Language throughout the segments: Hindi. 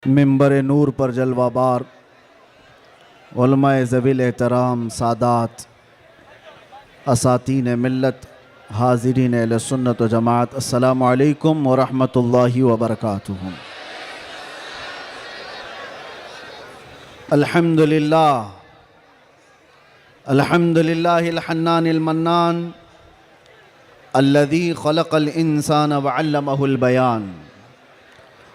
मिंबर नूर पर जलवाबार उलमाए ज़वील एहतराम सादात असातीन मिल्लत हाज़रीन अहले सुन्नत व जमात अस्सलामु अलैकुम व रहमतुल्लाहि व बरकातुहू। अल्हम्दुलिल्लाह अल्हम्दुलिल्लाहिल हन्नानिल मन्नान अल्लज़ी खलक़ल इंसान व अल्लमहुल बयान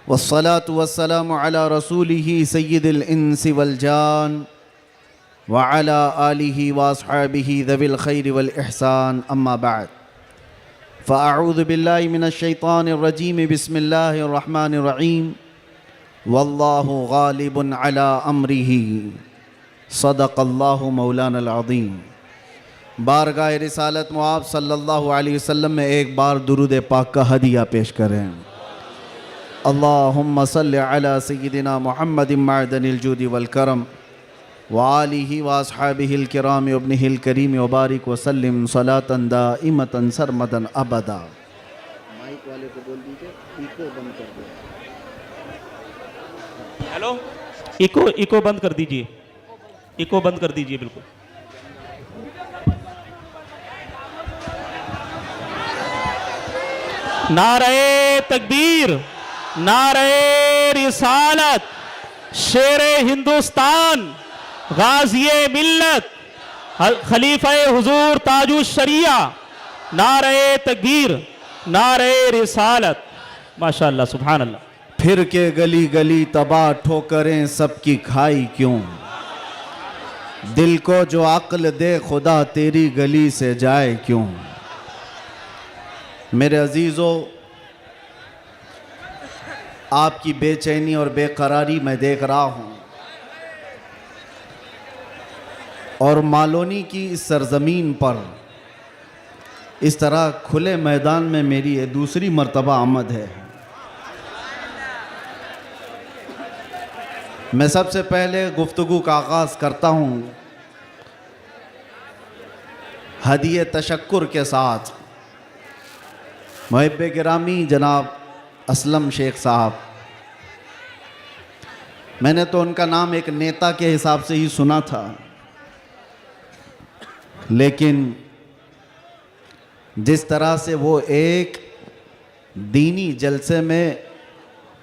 वस्सलातु वस्सलामु अला रसूलिही सय्यिदिल इंसि वल जान व अला आलिही व अस्हाबिही ज़विल खैरि वल इहसान अम्मा बाद फ़अऊज़ु बिल्लाहि मिनश शैतानिर रजीम बिस्मिल्लाहिर रहमानिर रहीम वल्लाहु गालिबुन अला अम्रिही सदक़ल्लाहु मौलानल अज़ीम। बारगाह रिसालत मुआब सल्लल्लाहु अलैहि वसल्लम में एक बार दुरूद पाक का हदिया पेश करें। अल्लाहुम्मा सल्लि अला सय्यिदिना मुहम्मदिन मअदनिल जूदि वल करम व आलिहि व अस्हाबिहिल किराम व इब्निहिल करीम व बारिक व सल्लिम सलातन दाइमतन सरमदन अबदा। माइक वाले को बोल दीजिए इको बंद कर दो। हेलो, इको बंद कर दीजिए, इको बंद कर दीजिए बिल्कुल। नारे तकबीर, नारे रिसालत, शेरे हिंदुस्तान, गाज़िए मिल्लत, खलीफा हुजूर ताजुश शरिया, नारे तकबीर, नारे रिसालत। माशाअल्लाह, सुभान अल्लाह। फिर के गली गली तबाह ठोकरें सबकी खाई क्यों, दिल को जो अक्ल दे खुदा तेरी गली से जाए क्यों। मेरे अजीज़ों, आपकी बेचैनी और बेकरारी मैं देख रहा हूँ और मालोनी की इस सरजमीन पर इस तरह खुले मैदान में मेरी ये दूसरी मर्तबा आमद है। मैं सबसे पहले गुफ्तगू का आगाज़ करता हूँ हदिये तशक्कुर के साथ मुहिब्बे गिरामी जनाब असलम शेख साहब। मैंने तो उनका नाम एक नेता के हिसाब से ही सुना था, लेकिन जिस तरह से वो एक दीनी जलसे में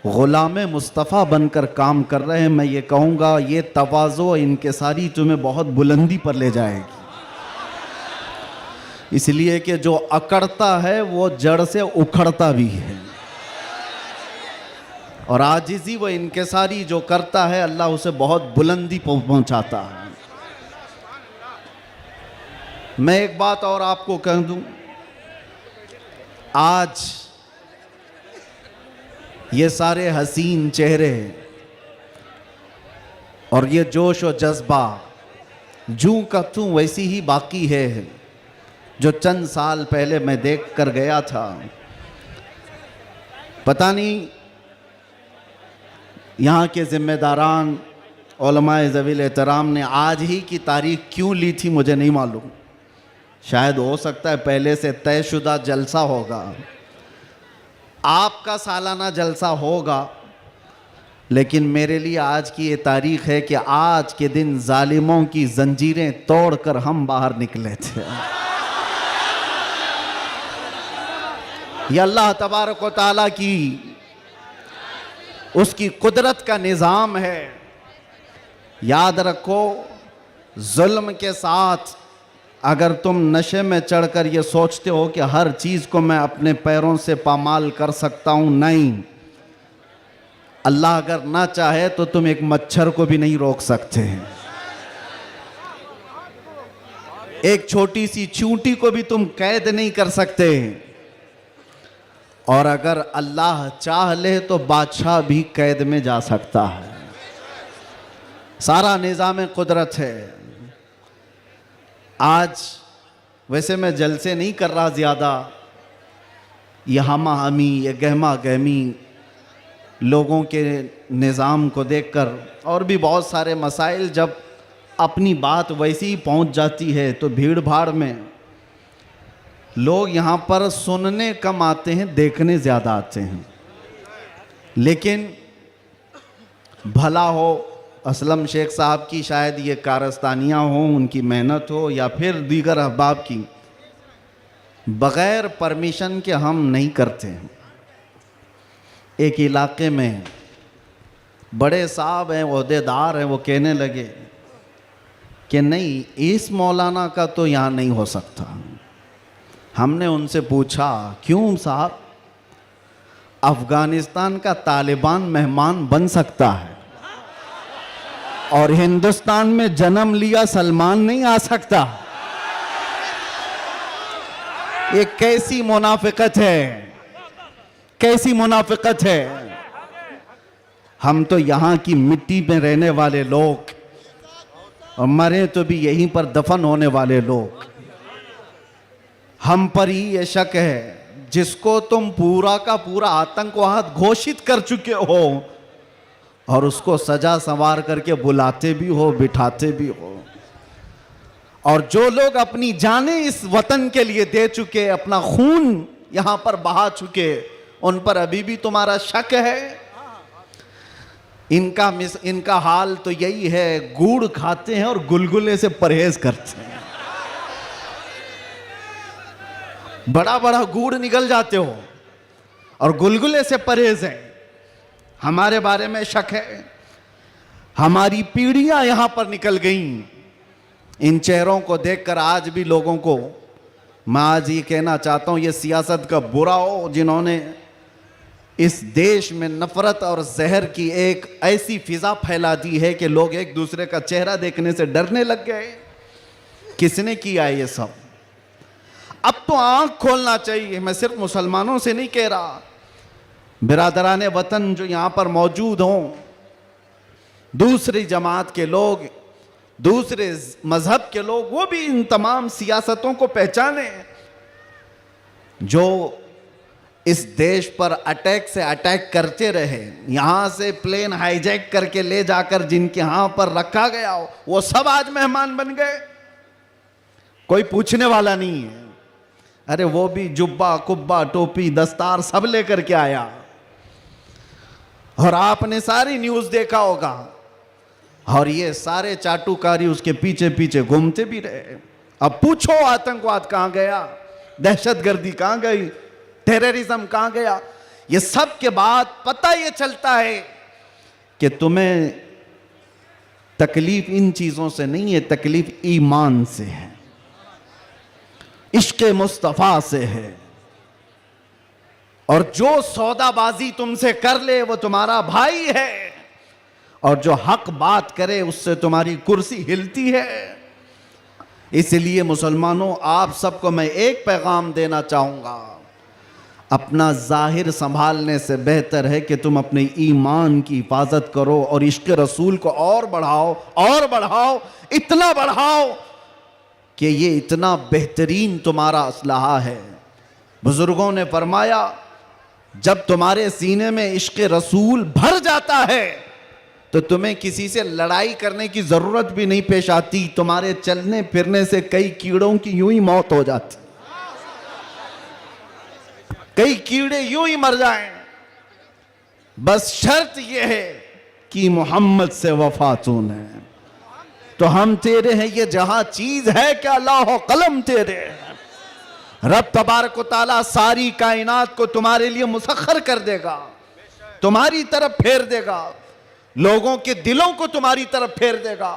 ग़ुलाम मुस्तफ़ा बनकर काम कर रहे हैं, मैं ये कहूँगा ये तवाज़ो इनकिसारी तुम्हें बहुत बुलंदी पर ले जाएगी। इसलिए कि जो अकड़ता है वो जड़ से उखड़ता भी है, और आजिज़ी व इनकिसारी जो करता है अल्लाह उसे बहुत बुलंदी पहुँचाता है। मैं एक बात और आपको कह दूँ, आज ये सारे हसीन चेहरे और ये जोश व जज्बा जूं का तूं वैसी ही बाकी है जो चंद साल पहले मैं देख कर गया था। पता नहीं यहाँ के ज़िम्मेदारान उलमाए ज़वील एहतराम ने आज ही की तारीख क्यों ली थी, मुझे नहीं मालूम। शायद हो सकता है पहले से तयशुदा जलसा होगा, आपका सालाना जलसा होगा, लेकिन मेरे लिए आज की ये तारीख है कि आज के दिन जालिमों की जंजीरें तोड़कर हम बाहर निकले थे। यह अल्लाह तबारक व तआला की उसकी कुदरत का निज़ाम है। याद रखो, जुल्म के साथ अगर तुम नशे में चढ़कर ये सोचते हो कि हर चीज़ को मैं अपने पैरों से पामाल कर सकता हूँ, नहीं, अल्लाह अगर ना चाहे तो तुम एक मच्छर को भी नहीं रोक सकते हैं, एक छोटी सी चींटी को भी तुम कैद नहीं कर सकते, और अगर अल्लाह चाह ले तो बादशाह भी कैद में जा सकता है। सारा निज़ाम कुदरत है। आज वैसे मैं जलसे नहीं कर रहा ज़्यादा, ये हमा हमी, ये गहमा गहमी लोगों के निज़ाम को देखकर, और भी बहुत सारे मसाइल जब अपनी बात वैसी ही पहुंच जाती है तो भीड़ भाड़ में लोग यहाँ पर सुनने कम आते हैं, देखने ज़्यादा आते हैं। लेकिन भला हो असलम शेख साहब की, शायद ये कारस्तानियाँ हों, उनकी मेहनत हो, या फिर दीगर अहबाब की, बग़ैर परमिशन के हम नहीं करते हैं। एक इलाके में बड़े साहब हैं, ओहदेदार हैं, वो कहने लगे कि नहीं, इस मौलाना का तो यहाँ नहीं हो सकता। हमने उनसे पूछा क्यों साहब? अफ़गानिस्तान का तालिबान मेहमान बन सकता है और हिंदुस्तान में जन्म लिया सलमान नहीं आ सकता। ये कैसी मुनाफिकत है, कैसी मुनाफिकत है। हम तो यहाँ की मिट्टी में रहने वाले लोग और मरे तो भी यहीं पर दफन होने वाले लोग, हम पर ही ये शक है जिसको तुम पूरा का पूरा आतंकवाद घोषित कर चुके हो और उसको सजा संवार करके बुलाते भी हो, बिठाते भी हो। और जो लोग अपनी जानें इस वतन के लिए दे चुके, अपना खून यहां पर बहा चुके, उन पर अभी भी तुम्हारा शक है। इनका हाल तो यही है, गुड़ खाते हैं और गुलगुले से परहेज करते हैं। बड़ा बड़ा गुड़ निगल जाते हो और गुलगुले से परहेज है। हमारे बारे में शक है। हमारी पीढ़ियां यहां पर निकल गईं। इन चेहरों को देखकर आज भी लोगों को मैं आज ये कहना चाहता हूं, ये सियासत का बुरा हो जिन्होंने इस देश में नफरत और जहर की एक ऐसी फिजा फैला दी है कि लोग एक दूसरे का चेहरा देखने से डरने लग गए। किसने किया ये सब? अब तो आंख खोलना चाहिए। मैं सिर्फ मुसलमानों से नहीं कह रहा, बिरादरान वतन जो यहाँ पर मौजूद हों, दूसरी जमात के लोग, दूसरे मजहब के लोग, वो भी इन तमाम सियासतों को पहचाने जो इस देश पर अटैक से अटैक करते रहे। यहाँ से प्लेन हाईजैक करके ले जाकर जिनके यहाँ पर रखा गया हो, वो सब आज मेहमान बन गए। कोई पूछने वाला नहीं है। अरे वो भी जुब्बा कुब्बा टोपी दस्तार सब लेकर के आया। और आपने सारी न्यूज़ देखा होगा। और ये सारे चाटुकारी उसके पीछे पीछे घूमते भी रहे। अब पूछो आतंकवाद कहाँ गया, दहशतगर्दी कहाँ गई, टेररिज्म कहाँ गया? ये सब के बाद पता ये चलता है कि तुम्हें तकलीफ इन चीज़ों से नहीं है, तकलीफ ईमान से है, इश्क़ मुस्तफ़ा से है। और जो सौदाबाजी तुमसे कर ले वो तुम्हारा भाई है, और जो हक बात करे उससे तुम्हारी कुर्सी हिलती है। इसलिए मुसलमानों, आप सबको मैं एक पैगाम देना चाहूँगा, अपना ज़ाहिर संभालने से बेहतर है कि तुम अपने ईमान की हिफाजत करो और इश्क़ रसूल को और बढ़ाओ, और बढ़ाओ, इतना बढ़ाओ कि ये इतना बेहतरीन तुम्हारा असलहा है। बुज़ुर्गों ने फरमाया, जब तुम्हारे सीने में इश्क़ रसूल भर जाता है तो तुम्हें किसी से लड़ाई करने की ज़रूरत भी नहीं पेश आती। तुम्हारे चलने फिरने से कई कीड़ों की यूं ही मौत हो जाती, कई कीड़े यूं ही मर जाएं। बस शर्त यह है कि मोहम्मद से वफा तूने, तो हम तेरे हैं। ये जहां चीज है क्या अल्लाह कलम तेरे हैं। रब तबारक व तआला सारी कायनात को तुम्हारे लिए मुसख्खर कर देगा, तुम्हारी तरफ फेर देगा, लोगों के दिलों को तुम्हारी तरफ फेर देगा।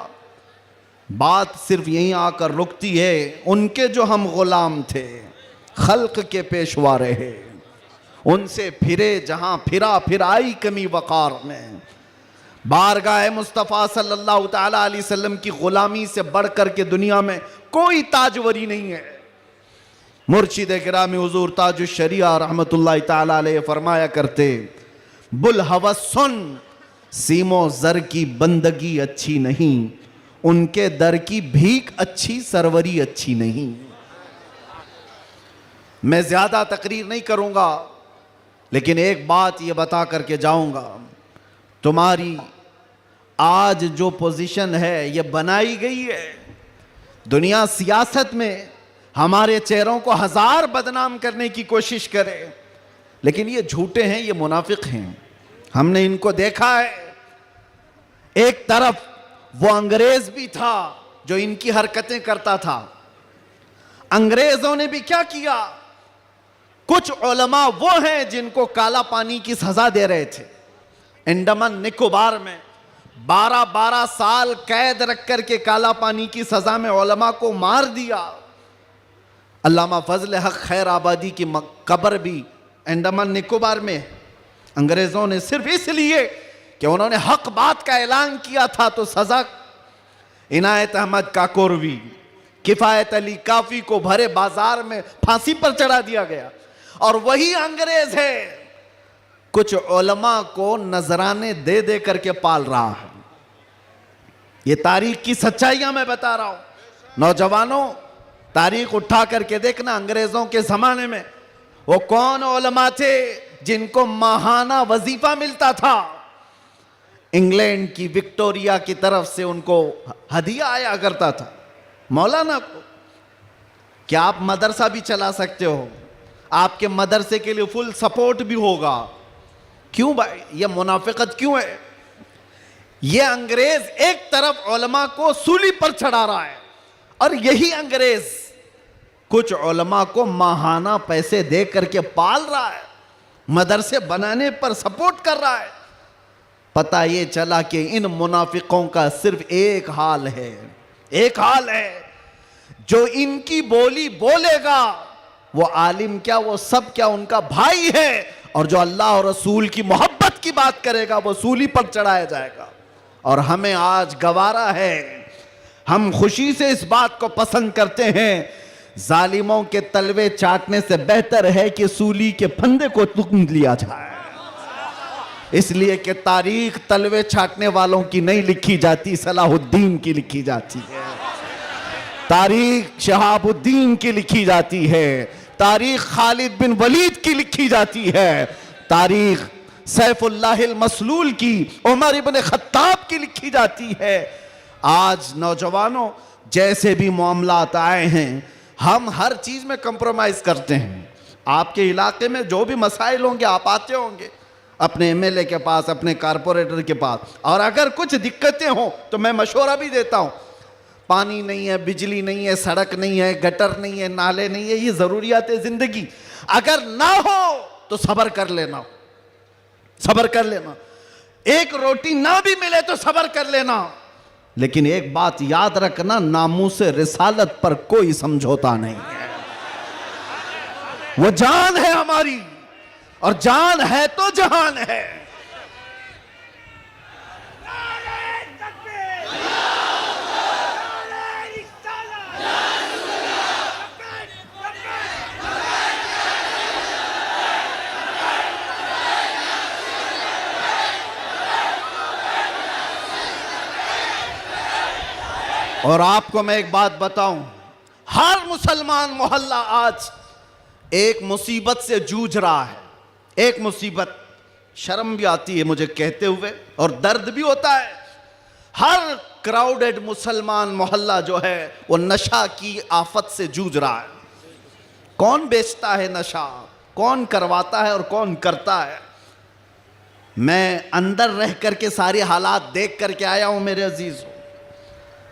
बात सिर्फ यहीं आकर रुकती है। उनके जो हम गुलाम थे, खल्क के पेशवा रहे, उनसे फिरे जहां फिरा, फिर आई कमी वक़ार में। बारगाह मुस्तफ़ा सल्लल्लाहु ताला अलैहि वसल्लम की गुलामी से बढ़कर के दुनिया में कोई ताजवरी नहीं है। मुर्शिद गिरामी हुजूर ताजुश शरिया रहमतुल्लाह ताला अलैह फरमाया करते, बुल हवस सुन, सीमो ज़र की बंदगी अच्छी नहीं, उनके दर की भीख अच्छी, सरवरी अच्छी नहीं। मैं ज़्यादा तकरीर नहीं करूँगा, लेकिन एक बात ये बता करके जाऊँगा, तुम्हारी आज जो पोजीशन है ये बनाई गई है। दुनिया सियासत में हमारे चेहरों को हजार बदनाम करने की कोशिश करे, लेकिन ये झूठे हैं, ये मुनाफिक हैं। हमने इनको देखा है। एक तरफ वो अंग्रेज भी था जो इनकी हरकतें करता था। अंग्रेजों ने भी क्या किया, कुछ उलमा वो हैं जिनको काला पानी की सजा दे रहे थे। अंडमान निकोबार में 12-12 साल कैद रख करके काला पानी की सजा में उलमा को मार दिया। अल्लामा फजल हक खैर आबादी की कब्र भी अंडमान निकोबार में है। अंग्रेजों ने सिर्फ इसलिए कि उन्होंने हक बात का ऐलान किया था तो सजा इनायत अहमद काकोरवी, किफायत अली काफी को भरे बाजार में फांसी पर चढ़ा दिया गया। और वही अंग्रेज है कुछ उलमा को नजराने दे दे करके पाल रहा है। ये तारीख की सच्चाइयां मैं बता रहा हूं। नौजवानों, तारीख उठा करके देखना, अंग्रेजों के जमाने में वो कौन उलमा थे जिनको माहाना वजीफा मिलता था। इंग्लैंड की विक्टोरिया की तरफ से उनको हदिया आया करता था। मौलाना को क्या आप मदरसा भी चला सकते हो, आपके मदरसे के लिए फुल सपोर्ट भी होगा। क्यों भाई, ये मुनाफिकत क्यों है? ये अंग्रेज एक तरफ उलमा को सूली पर चढ़ा रहा है और यही अंग्रेज कुछ उलमा को माहाना पैसे दे करके पाल रहा है, मदरसे बनाने पर सपोर्ट कर रहा है। पता ये चला कि इन मुनाफिकों का सिर्फ एक हाल है, एक हाल है, जो इनकी बोली बोलेगा वो आलिम क्या, वो सब क्या उनका भाई है, और जो अल्लाह और रसूल की मोहब्बत की बात करेगा वो सूली पर चढ़ाया जाएगा। और हमें आज गवारा है, हम खुशी से इस बात को पसंद करते हैं, जालिमों के तलवे चाटने से बेहतर है कि सूली के फंदे को तुम लिया जाए। इसलिए कि तारीख तलवे छाटने वालों की नहीं लिखी जाती, सलाहुद्दीन की लिखी जाती है। तारीख शहाबुद्दीन की लिखी जाती है, तारीख खालिद बिन वलीद की लिखी जाती है, तारीख सैफुल्लाहिल मसलूल की, उमर इब्न खत्ताब की लिखी जाती है। आज नौजवानों, जैसे भी मामलात आए हैं, हम हर चीज में कंप्रोमाइज करते हैं। आपके इलाके में जो भी मसाइल होंगे आप आते होंगे अपने एमएलए के पास, अपने कारपोरेटर के पास, और अगर कुछ दिक्कतें हो तो मैं मशवरा भी देता हूं। पानी नहीं है, बिजली नहीं है, सड़क नहीं है, गटर नहीं है, नाले नहीं है, ये जरूरियात है जिंदगी। अगर ना हो तो सब्र कर लेना, सब्र कर लेना। एक रोटी ना भी मिले तो सब्र कर लेना, लेकिन एक बात याद रखना, नामूसे रिसालत पर कोई समझौता नहीं है। वो जान है हमारी, और जान है तो जहान है। और आपको मैं एक बात बताऊं, हर मुसलमान मोहल्ला आज एक मुसीबत से जूझ रहा है। एक मुसीबत, शर्म भी आती है मुझे कहते हुए और दर्द भी होता है। हर क्राउडेड मुसलमान मोहल्ला जो है वो नशा की आफत से जूझ रहा है। कौन बेचता है नशा, कौन करवाता है और कौन करता है? मैं अंदर रह करके सारे हालात देख करके आया हूं मेरे अजीज,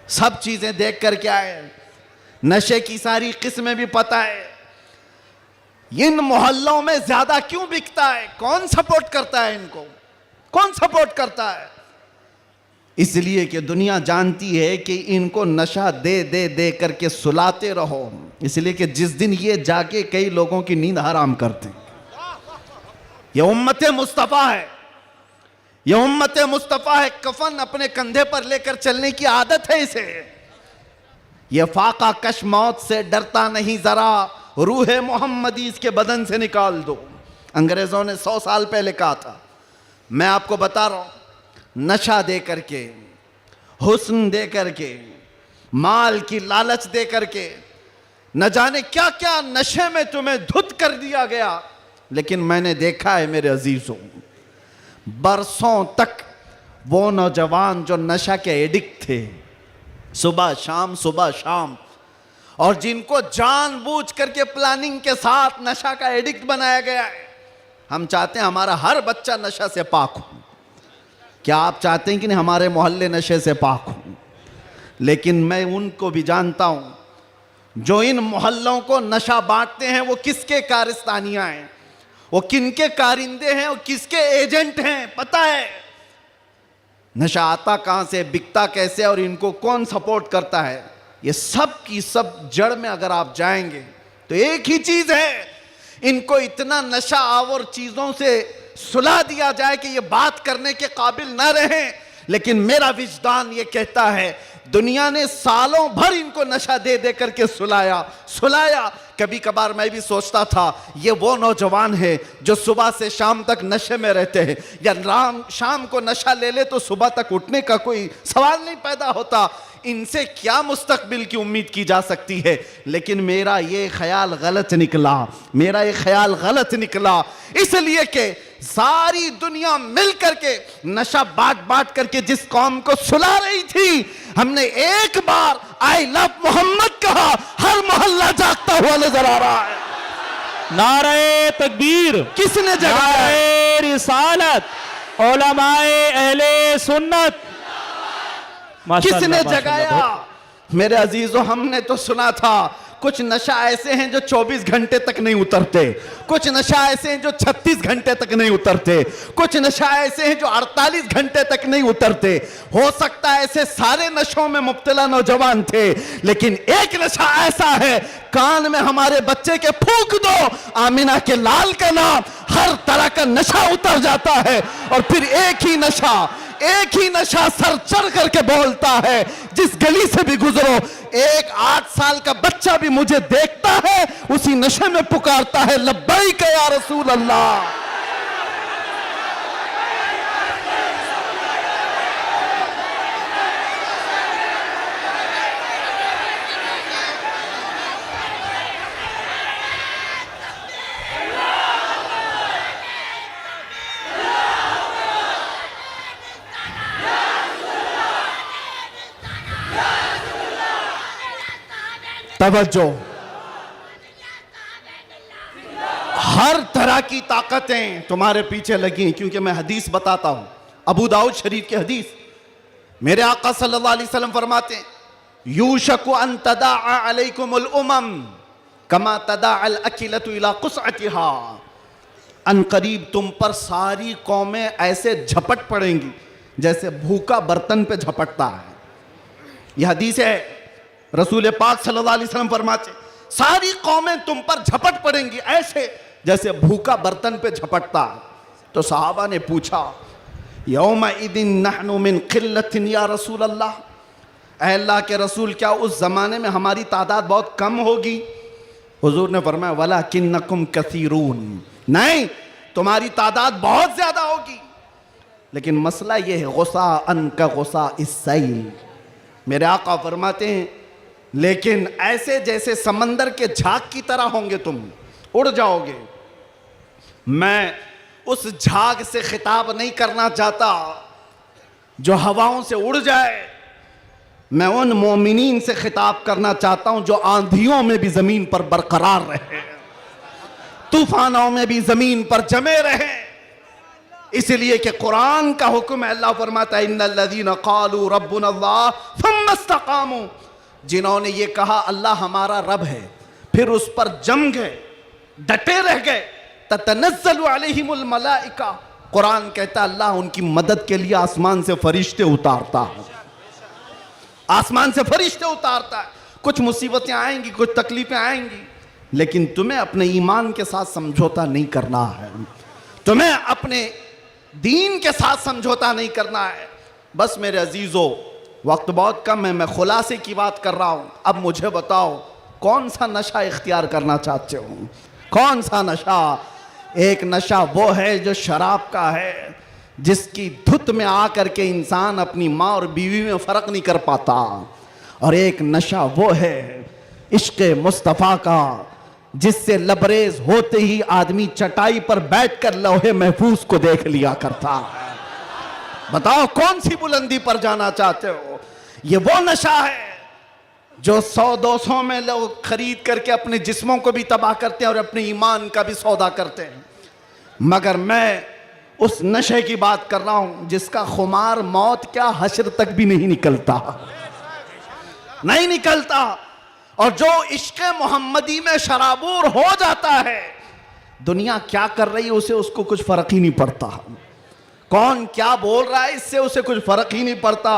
सब चीजें देख करके आए, नशे की सारी किस्में भी पता है। इन मोहल्लों में ज्यादा क्यों बिकता है, कौन सपोर्ट करता है इनको, कौन सपोर्ट करता है? इसलिए कि दुनिया जानती है कि इनको नशा दे दे दे करके सुलाते रहो, इसलिए कि जिस दिन ये जाके कई लोगों की नींद हराम करते हैं। ये उम्मत मुस्तफ़ा है, ये उम्मत मुस्तफ़ा है। कफन अपने कंधे पर लेकर चलने की आदत है इसे। ये फाका कश मौत से डरता नहीं जरा, रूह मोहम्मदी इसके बदन से निकाल दो। अंग्रेजों ने 100 साल पहले कहा था। मैं आपको बता रहा हूं, नशा दे करके, हुस्न दे करके, माल की लालच दे करके, न जाने क्या क्या नशे में तुम्हें धुत कर दिया गया। लेकिन मैंने देखा है मेरे अजीजों, बरसों तक वो नौजवान जो नशा के एडिक्ट थे, सुबह शाम, और जिनको जानबूझ करके प्लानिंग के साथ नशा का एडिक्ट बनाया गया है। हम चाहते हैं हमारा हर बच्चा नशा से पाक हो, क्या आप चाहते हैं कि नहीं हमारे मोहल्ले नशे से पाक हों? लेकिन मैं उनको भी जानता हूं जो इन मोहल्लों को नशा बांटते हैं वो किसके कारस्तानियां हैं, वो किनके कारिंदे हैं, वो किसके एजेंट हैं, पता है। नशा आता कहां से, बिकता कैसे और इनको कौन सपोर्ट करता है, ये सब की सब जड़ में अगर आप जाएंगे तो एक ही चीज है, इनको इतना नशा आवर चीजों से सुला दिया जाए कि ये बात करने के काबिल ना रहे। लेकिन मेरा विजदान ये कहता है दुनिया ने सालों भर इनको नशा दे दे करके सुलाया। कभी कभार मैं भी सोचता था ये वो नौजवान है जो सुबह से शाम तक नशे में रहते हैं, या शाम को नशा ले ले तो सुबह तक उठने का कोई सवाल नहीं पैदा होता, इनसे क्या मुस्तकबिल की उम्मीद की जा सकती है। लेकिन मेरा ये ख्याल गलत निकला, इसलिए कि सारी दुनिया मिल करके नशा बांट करके जिस कौम को सुला रही थी, हमने एक बार आई लव मोहम्मद कहा, हर मोहल्ला जागता हुआ नजर आ रहा है। नारे तकबीर, किसने जगाया? नारे रिसालत, उलमाए अहले सुन्नत, किसने जगाया? मेरे अजीजों, हमने तो सुना था कुछ नशा ऐसे हैं जो 24 घंटे तक नहीं उतरते, कुछ नशा ऐसे हैं जो 36 घंटे तक नहीं उतरते, कुछ नशा ऐसे हैं जो 48 घंटे तक नहीं उतरते। हो सकता है ऐसे सारे नशों में मुब्तला नौजवान थे, लेकिन एक नशा ऐसा है, कान में हमारे बच्चे के फूंक दो आमिना के लाल का नाम, हर तरह का नशा उतर जाता है। और फिर एक ही नशा सर चढ़ करके बोलता है, जिस गली से भी गुजरो एक 8 साल का बच्चा भी मुझे देखता है, उसी नशे में पुकारता है लब्बैक या रसूल अल्लाह। तवज्जो, हर तरह की ताकतें तुम्हारे पीछे लगी हैं, क्योंकि मैं हदीस बताता हूं, अबू दाऊद शरीफ की हदीस। मेरे आका सल्लल्लाहु अलैहि वसल्लम फरमाते हैं, यूशकु अन तदाअ अलैकुमुल उमम कमा तदाअल अकिलतु इला कुसअतिहा। अन करीब तुम पर सारी कौमें ऐसे झपट पड़ेंगी जैसे भूखा बर्तन पे झपटता है। यह हदीस है, रसूल पाक सल्लल्लाहु अलैहि वसल्लम फरमाते, सारी कौमें तुम पर झपट पड़ेंगी ऐसे जैसे भूखा बर्तन पे झपटता है। तो सहाबा ने पूछा, यौमा इदिन नहनु मिन किल्लतिन या रसूल अल्लाह, ऐ अल्लाह के रसूल क्या उस जमाने में हमारी तादाद बहुत कम होगी? हुजूर ने फरमाया, वलाकिन्नकुम कसीरून, नहीं तुम्हारी तादाद बहुत ज्यादा होगी, लेकिन मसला यह है गुस्सा अन का गुस्सा इस्सैल। मेरे आका फरमाते हैं, लेकिन ऐसे जैसे समंदर के झाग की तरह होंगे, तुम उड़ जाओगे। मैं उस झाग से खिताब नहीं करना चाहता जो हवाओं से उड़ जाए, मैं उन मोमिनीन से खिताब करना चाहता हूं जो आंधियों में भी जमीन पर बरकरार रहे, तूफानों में भी जमीन पर जमे रहे। इसलिए कि कुरान का हुक्म है, अल्लाह फरमाता है, इन्नल्लज़ीना क़ालू रब्बुनल्लाह थुम्मा इस्तक़ामू, जिन्होंने ये कहा अल्लाह हमारा रब है, फिर उस पर जम गए, डटे रह गए, ततनज़्ज़लु अलैहिमुल मलाइका, कुरान कहता है अल्लाह उनकी मदद के लिए आसमान से फरिश्ते उतारता है, आसमान से फरिश्ते उतारता है। कुछ मुसीबतें आएंगी, कुछ तकलीफें आएंगी, लेकिन तुम्हें अपने ईमान के साथ समझौता नहीं करना है, तुम्हें अपने दीन के साथ समझौता नहीं करना है। बस मेरे अजीजों, वक्त बहुत कम है, मैं खुलासे की बात कर रहा हूं। अब मुझे बताओ कौन सा नशा इख्तियार करना चाहते हो? कौन सा नशा? एक नशा वो है जो शराब का है, जिसकी धुत में आकर के इंसान अपनी माँ और बीवी में फर्क नहीं कर पाता, और एक नशा वो है इश्क मुस्तफ़ा का, जिससे लबरेज होते ही आदमी चटाई पर बैठकर लौहे महफूज को देख लिया करता है। बताओ कौन सी बुलंदी पर जाना चाहते हो? ये वो नशा है जो 100-200 में लोग खरीद करके अपने जिस्मों को भी तबाह करते हैं और अपने ईमान का भी सौदा करते हैं। मगर मैं उस नशे की बात कर रहा हूं जिसका खुमार मौत क्या हश्र तक भी नहीं निकलता, नहीं निकलता। और जो इश्क मोहम्मदी में शराबूर हो जाता है, दुनिया क्या कर रही है उसे उसको कुछ फर्क ही नहीं पड़ता, कौन क्या बोल रहा है इससे उसे कुछ फर्क ही नहीं पड़ता।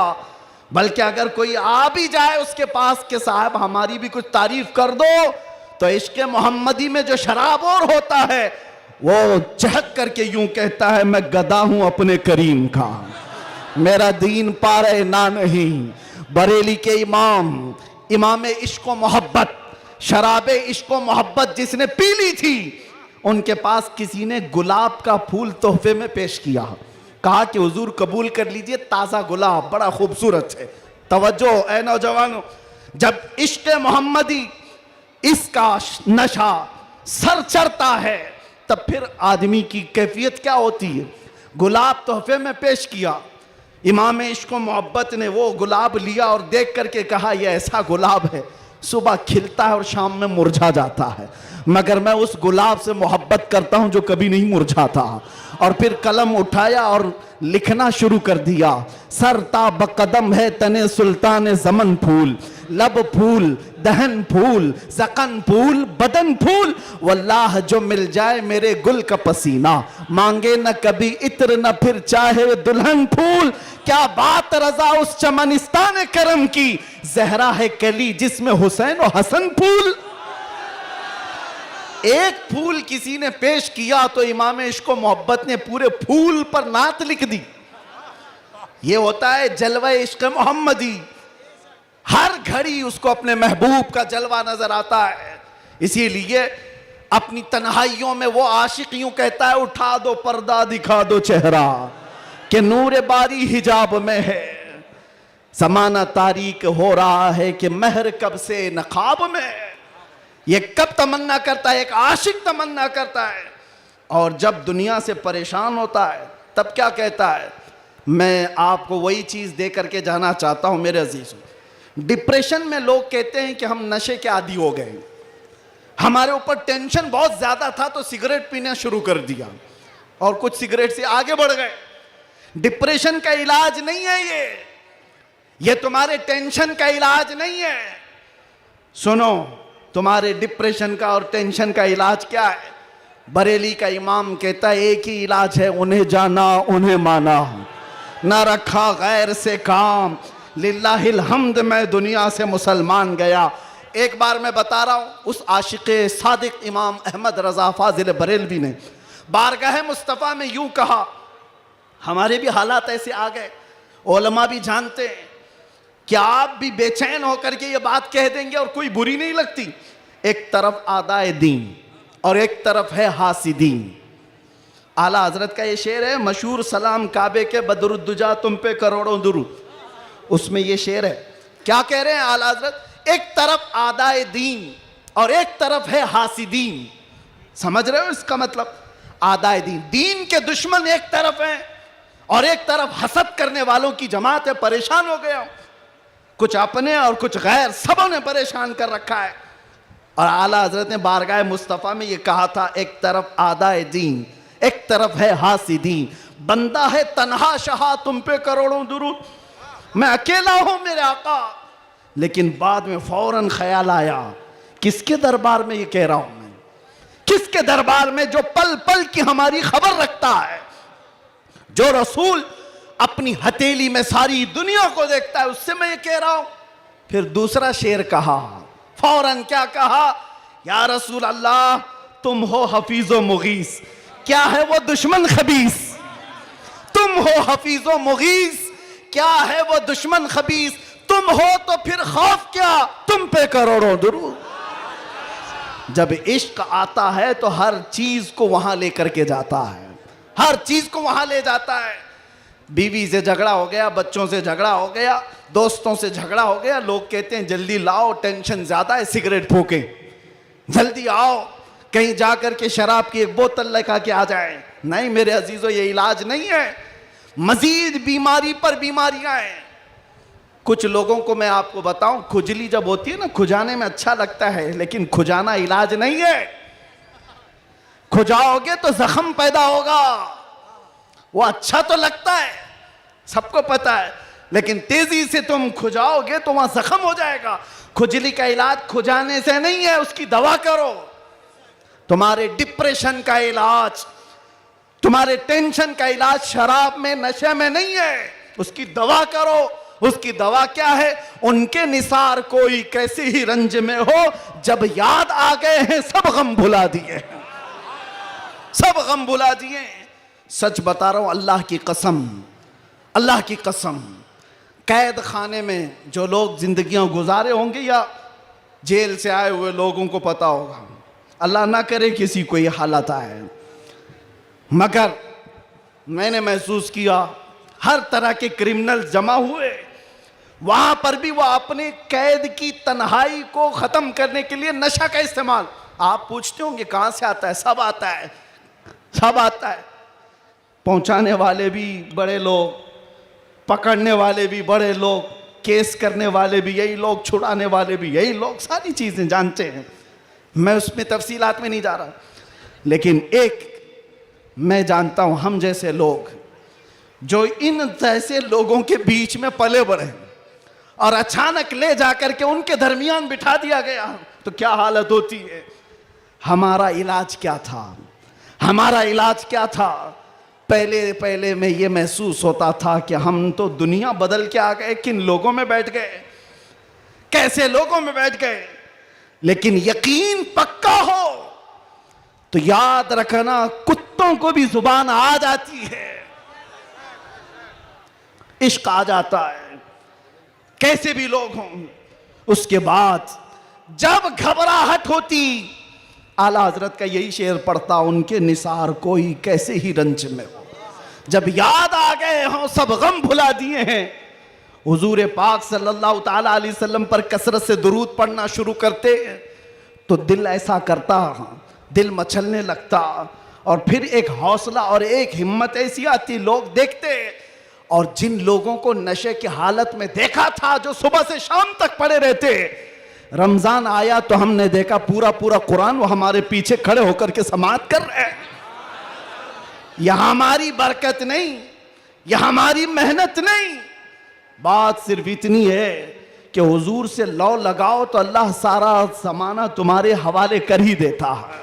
बल्कि अगर कोई आ भी जाए उसके पास के साहब हमारी भी कुछ तारीफ कर दो, तो इश्क मोहम्मदी में जो शराबोर होता है वो चहक करके यूं कहता है मैं गदा हूं अपने करीम का, मेरा दीन पारे ना नहीं। बरेली के इमाम इश्क मोहब्बत, शराबे इश्क मोहब्बत जिसने पी ली थी, उनके पास किसी ने गुलाब का फूल तोहफे में पेश किया, कहा कि हुजूर कबूल कर लीजिए, ताज़ा गुलाब बड़ा खूबसूरत है। तवज्जो ए नौजवानों, जब इश्क मोहम्मदी इसका नशा सर चढ़ता है तब फिर आदमी की कैफियत क्या होती है। गुलाब तोहफे में पेश किया, इमाम इश्क मोहब्बत ने वो गुलाब लिया और देख करके कहा यह ऐसा गुलाब है सुबह खिलता है और शाम में मुरझा जाता है, मगर मैं उस गुलाब से मोहब्बत करता हूं जो कभी नहीं मुरझाता। और फिर कलम उठाया और लिखना शुरू कर दिया, सरता बकदम है तने सुल्तान ज़मन फूल, लब फूल दहन फूल ज़कन फूल बदन फूल, वल्लाह जो मिल जाए मेरे गुल का पसीना, मांगे न कभी इत्र न फिर चाहे दुल्हन फूल। क्या बात रजा उस चमनिस्तान करम की, जहरा है कली जिसमें हुसैन और हसन फूल। एक फूल किसी ने पेश किया तो इमाम इश्क मोहब्बत ने पूरे फूल पर नात लिख दी। ये होता है जलवा इश्क मोहम्मदी, हर घड़ी उसको अपने महबूब का जलवा नजर आता है। इसीलिए अपनी तन्हाइयों में वो आशिक यूं कहता है उठा दो पर्दा दिखा दो चेहरा, कि नूर बारी हिजाब में है, समाना तारीक हो रहा है कि महर कब से नकाब में। ये कब तमन्ना करता है, एक आशिक तमन्ना करता है, और जब दुनिया से परेशान होता है तब क्या कहता है, मैं आपको वही चीज़ दे करके जाना चाहता हूं मेरे अजीज़ों। डिप्रेशन में लोग कहते हैं कि हम नशे के आदी हो गए, हमारे ऊपर टेंशन बहुत ज़्यादा था तो सिगरेट पीना शुरू कर दिया और कुछ सिगरेट से आगे बढ़ गए। डिप्रेशन का इलाज नहीं है ये तुम्हारे टेंशन का इलाज नहीं है। सुनो, तुम्हारे डिप्रेशन का और टेंशन का इलाज क्या है? बरेली का इमाम कहता है एक ही इलाज है, उन्हें जाना उन्हें माना, ना रखा गैर से काम, लिल्लाहिल हम्द मैं दुनिया से मुसलमान गया। एक बार मैं बता रहा हूँ, उस आशिक़े सादिक इमाम अहमद रज़ा फाजिल बरेलवी ने बारगाह मुस्तफ़ा में यूं कहा, हमारे भी हालात ऐसे आ गए, उलमा भी जानते हैं कि आप भी बेचैन होकर के ये बात कह देंगे और कोई बुरी नहीं लगती। एक तरफ आदाए दीन और एक तरफ है हासिदीन। आला हजरत का ये शेर है मशहूर, सलाम काबे के बदरुद्दुजा तुम पे करोड़ों दुरूद, उसमें ये शेर है। क्या कह रहे हैं आला हजरत? एक तरफ आदाए दीन और एक तरफ है हासिदीन। समझ रहे हो इसका मतलब? आदाए दीन, दीन के दुश्मन एक तरफ हैं और एक तरफ हसद करने वालों की जमात है। परेशान हो गया, कुछ अपने और कुछ गैर, सबों ने परेशान कर रखा है। और आला हजरत ने बारगाह मुस्तफ़ा में ये कहा था, एक तरफ आदाए दीन एक तरफ है हासिदीन, बंदा है तन्हा शहा तुम पे करोड़ों दुरूद, मैं अकेला हूं मेरे आका। लेकिन बाद में फौरन ख्याल आया, किसके दरबार में ये कह रहा हूं मैं? किसके दरबार में जो पल पल की हमारी खबर रखता है, जो रसूल अपनी हथेली में सारी दुनिया को देखता है, उससे मैं ये कह रहा हूं। फिर दूसरा शेर कहा, फौरन क्या कहा? या रसूल अल्लाह तुम हो हफीजो मुगीस, क्या है वो दुश्मन खबीस? तुम हो हफीजो मुगीस, क्या है वो दुश्मन खबीस? तुम हो तो फिर खौफ क्या, तुम पे करोड़ों दुरूद। जब इश्क आता है तो हर चीज को वहां लेकर के जाता है, हर चीज को वहां ले जाता है। बीवी से झगड़ा हो गया, बच्चों से झगड़ा हो गया, दोस्तों से झगड़ा हो गया, लोग कहते हैं जल्दी लाओ, टेंशन ज्यादा है, सिगरेट फूकें, जल्दी आओ, कहीं जाकर के शराब की एक बोतल लेकर के आ जाए। नहीं मेरे अजीजों, ये इलाज नहीं है, मजीद बीमारी पर बीमारियां हैं। कुछ लोगों को मैं आपको बताऊं, खुजली जब होती है ना, खुजाने में अच्छा लगता है, लेकिन खुजाना इलाज नहीं है। खुजाओगे तो जख्म पैदा होगा, वो अच्छा तो लगता है, सबको पता है, लेकिन तेजी से तुम खुजाओगे तो वहां जख्म हो जाएगा। खुजली का इलाज खुजाने से नहीं है, उसकी दवा करो। तुम्हारे डिप्रेशन का इलाज, तुम्हारे टेंशन का इलाज शराब में, नशे में नहीं है, उसकी दवा करो। उसकी दवा क्या है? उनके निसार कोई कैसे ही रंज में हो, जब याद आ गए हैं सब गम भुला दिए, सब गम भुला दिए। सच बता रहा हूं, अल्लाह की कसम, अल्लाह की कसम, कैद खाने में जो लोग जिंदगियां गुजारे होंगे या जेल से आए हुए लोगों को पता होगा, अल्लाह ना करे किसी को ये हालत आए, मगर मैंने महसूस किया हर तरह के क्रिमिनल जमा हुए वहां पर भी वो अपने कैद की तन्हाई को खत्म करने के लिए नशा का इस्तेमाल। आप पूछते होंगे कहां से आता है? सब आता है, सब आता है। पहुंचाने वाले भी बड़े लोग, पकड़ने वाले भी बड़े लोग, केस करने वाले भी यही लोग, छुड़ाने वाले भी यही लोग, सारी चीजें जानते हैं। मैं उसमें तफसीलात में नहीं जा रहा, लेकिन एक मैं जानता हूं, हम जैसे लोग जो इन जैसे लोगों के बीच में पले बढ़े और अचानक ले जाकर के उनके दरमियान बिठा दिया गया तो क्या हालत होती है। हमारा इलाज क्या था? हमारा इलाज क्या था? पहले पहले में ये महसूस होता था कि हम तो दुनिया बदल के आ गए, किन लोगों में बैठ गए, कैसे लोगों में बैठ गए। लेकिन यकीन पक्का हो तो याद रखना, कुत्तों को भी जुबान आ जाती है, इश्क आ जाता है, कैसे भी लोग हों। उसके बाद जब घबराहट होती, आला हजरत का यही शेर पढ़ता, उनके निसार कोई कैसे ही रंज में हो, जब याद आ गए हों सब गम भुला दिए हैं। हुजूर पाक सल्लल्लाहु ताला अलैहि वसल्लम पर कसरत से दुरूद पढ़ना शुरू करते तो दिल ऐसा करता, दिल मचलने लगता, और फिर एक हौसला और एक हिम्मत ऐसी आती, लोग देखते। और जिन लोगों को नशे की हालत में देखा था, जो सुबह से शाम तक पड़े रहते, रमजान आया तो हमने देखा पूरा पूरा कुरान वो हमारे पीछे खड़े होकर के समाअत कर रहे हैं। यह हमारी बरकत नहीं, यह हमारी मेहनत नहीं, बात सिर्फ इतनी है कि हुजूर से लौ लगाओ तो अल्लाह सारा जमाना तुम्हारे हवाले कर ही देता है,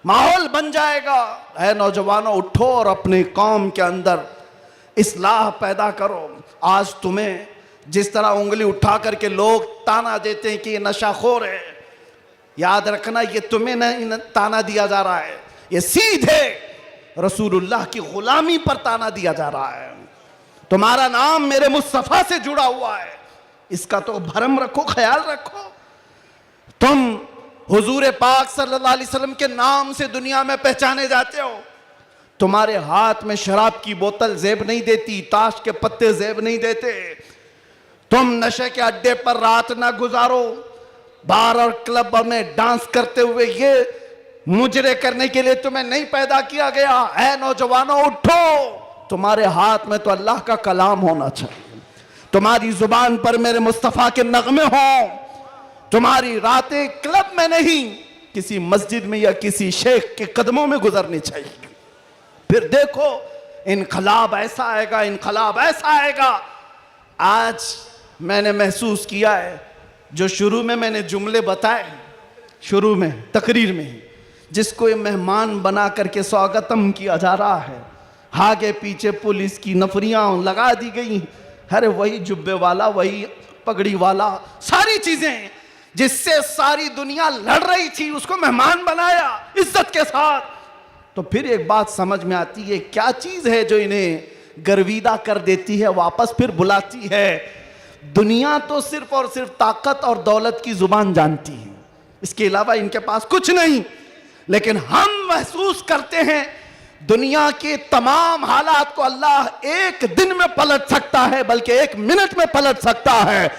माहौल बन जाएगा। ऐ नौजवानों, उठो और अपने कौम के अंदर इस्लाह पैदा करो। आज तुम्हें जिस तरह उंगली उठा करके लोग ताना देते हैं कि ये नशाखोर है, याद रखना ये तुम्हें नहीं ताना दिया जा रहा है, ये सीधे रसूलुल्लाह की गुलामी पर ताना दिया जा रहा है। तुम्हारा नाम मेरे मुस्तफ़ा से जुड़ा हुआ है, इसका तो भरम रखो, ख्याल रखो। तुम हुजूर पाक सल्लल्लाहु अलैहि वसल्लम के नाम से दुनिया में पहचाने जाते हो। तुम्हारे हाथ में शराब की बोतल जेब नहीं देती, ताश के पत्ते जेब नहीं देते। तुम नशे के अड्डे पर रात ना गुजारो, बार और क्लब में डांस करते हुए ये मुजरे करने के लिए तुम्हें नहीं पैदा किया गया। ऐ नौजवानों, उठो, तुम्हारे हाथ में तो अल्लाह का कलाम होना चाहिए, तुम्हारी जुबान पर मेरे मुस्तफ़ा के नगमे हों, तुम्हारी रातें क्लब में नहीं किसी मस्जिद में या किसी शेख के कदमों में गुजरनी चाहिए। फिर देखो इनकलाब ऐसा आएगा, इनकलाब ऐसा आएगा। आज मैंने महसूस किया है, जो शुरू में मैंने जुमले बताए, शुरू में तकरीर में, जिसको ये मेहमान बना करके स्वागतम किया जा रहा है, आगे पीछे पुलिस की नफरियां लगा दी गई, अरे वही जुब्बे वाला, वही पगड़ी वाला, सारी चीजें जिससे सारी दुनिया लड़ रही थी, उसको मेहमान बनाया इज्जत के साथ। तो फिर एक बात समझ में आती है, क्या चीज है जो इन्हें गर्विदा कर देती है, वापस फिर बुलाती है। दुनिया तो सिर्फ और सिर्फ ताकत और दौलत की जुबान जानती है, इसके अलावा इनके पास कुछ नहीं। लेकिन हम महसूस करते हैं दुनिया के तमाम हालात को अल्लाह एक दिन में पलट सकता है, बल्कि एक मिनट में पलट सकता है।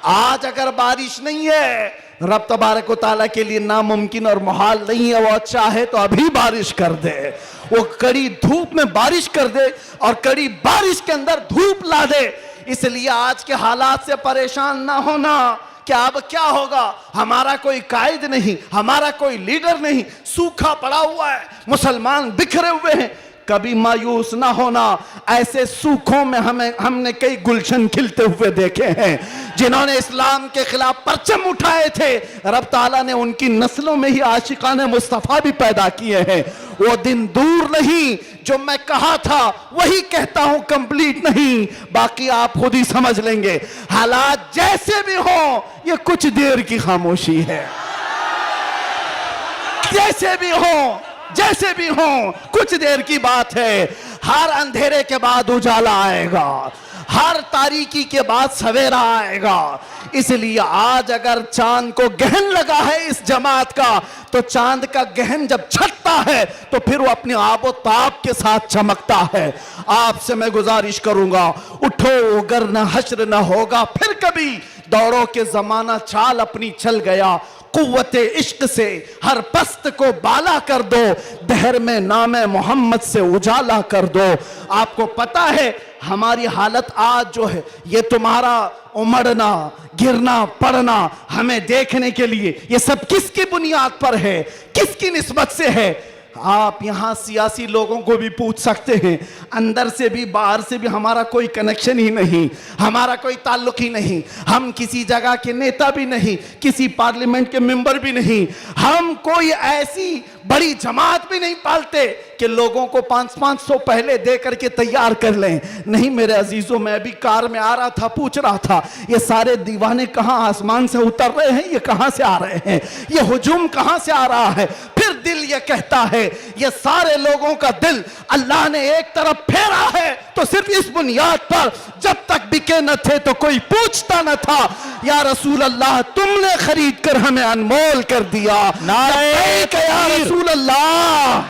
आज अगर बारिश नहीं है, रब तबारक व तआला के लिए नामुमकिन और मुहाल नहीं है, वो चाहे तो अभी बारिश कर दे, वो कड़ी धूप में बारिश कर दे और कड़ी बारिश के अंदर धूप ला दे। इसलिए आज के हालात से परेशान ना होना कि अब क्या होगा, हमारा कोई कायद नहीं, हमारा कोई लीडर नहीं, सूखा पड़ा हुआ है, मुसलमान बिखरे हुए हैं। कभी मायूस ना होना। ऐसे सूखों में हमने कई गुलशन खिलते हुए देखे हैं। जिन्होंने इस्लाम के खिलाफ परचम उठाए थे, रब ताला ने उनकी नस्लों में ही आशिकाने मुस्तफा भी पैदा किए हैं। वो दिन दूर नहीं, जो मैं कहा था वही कहता हूं, कंप्लीट नहीं, बाकी आप खुद ही समझ लेंगे। हालात जैसे भी हो, ये कुछ देर की खामोशी है। जैसे भी हो कुछ देर की बात है। हर अंधेरे के बाद उजाला आएगा, हर तारीकी के बाद सवेरा आएगा। इसलिए आज अगर चांद को गहन लगा है इस जमात का, तो चांद का गहन जब छटता है तो फिर वो अपने आबो ताब के साथ चमकता है। आपसे मैं गुजारिश करूंगा, उठो अगर न हश्र न होगा फिर कभी, दौड़ो के जमाना चाल अपनी चल गया। कुव्वते इश्क से हर पस्त को बाला कर दो, दहर में नामे मोहम्मद से उजाला कर दो। आपको पता है हमारी हालत आज जो है, ये तुम्हारा उमड़ना गिरना पड़ना हमें देखने के लिए, ये सब किसकी बुनियाद पर है, किसकी निस्बत से है? आप यहां सियासी लोगों को भी पूछ सकते हैं, अंदर से भी बाहर से भी हमारा कोई कनेक्शन ही नहीं, हमारा कोई ताल्लुक ही नहीं। हम किसी जगह के नेता भी नहीं, किसी पार्लियामेंट के मेंबर भी नहीं, हम कोई ऐसी बड़ी जमात भी नहीं पालते कि लोगों को 500-500 पहले दे करके तैयार कर लें। नहीं मेरे अजीजों, मैं भी कार में आ रहा था, पूछ रहा था ये सारे दीवाने कहां आसमान से उतर रहे हैं, ये कहां से आ रहे हैं, ये हुजूम कहां से आ रहा है? फिर दिल ये कहता है ये सारे लोगों का दिल अल्लाह ने एक तरफ फेरा है, तो सिर्फ इस बुनियाद पर जब तक बिके न थे तो कोई पूछता न था, या रसूल अल्लाह तुमने खरीद कर हमें अनमोल कर दिया। नारे या रसूल अल्लाह।